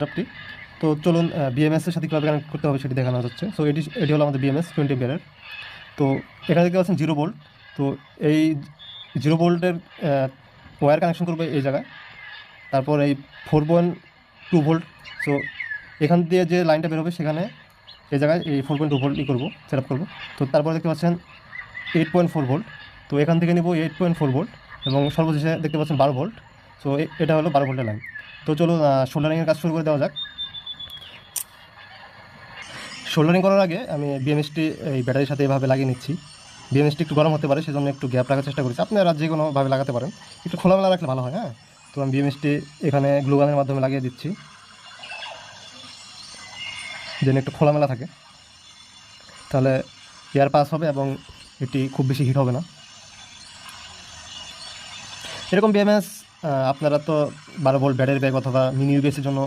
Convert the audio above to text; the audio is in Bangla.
সেটআপটি। তো চলুন বিএমএসের সাথে কীভাবে কানেক্ট করতে হবে সেটি দেখানো হচ্ছে। সো এটি হলো আমাদের বিএমএস 20 এম্পিয়ারের। তো এখানে দেখতে পাচ্ছেন 0 ভোল্ট। তো এই 0 ভোল্টের ওয়্যার কানেকশন করবে এই জায়গায়। তারপর এই 4.2 ভোল্ট। সো এখান দিয়ে যে লাইনটা বেরোবে সেখানে এই জায়গায় এই 4.2 ভোল্ট করবো, সেট আপ করবো। তো তারপরে দেখতে পাচ্ছেন 8.4 ভোল্ট। তো এখান থেকে নিব 8.4 ভোল্ট এবং সর্বশেষে দেখতে পাচ্ছেন 12 ভোল্ট। সো এটা হলো 12 ভোল্টের লাইন। তো চলুন সোল্ডারিংয়ের কাজ শুরু করে দেওয়া যাক। সোল্ডারিং করার আগে আমি বিএমএসটি এই ব্যাটারির সাথে এভাবে লাগিয়ে নিচ্ছি। বিএমএসটি একটু গরম হতে পারে, সেজন্য একটু গ্যাপ রাখার চেষ্টা করেছি। আপনারা যে কোনোভাবে লাগাতে পারেন, একটু খোলামেলা রাখলে ভালো হয়। হ্যাঁ, তো আমি বিএমএসটি এখানে গ্লুগানের মাধ্যমে লাগিয়ে দিচ্ছি যেন একটু খোলামেলা থাকে, তাহলে এয়ার পাস হবে এবং এটি খুব বেশি হিট হবে না। এরকম বিএমএস আপনারা তো 12 ভোল্ট ব্যাটারি ব্যাগ অথবা মিনি ইউপিএসের জন্য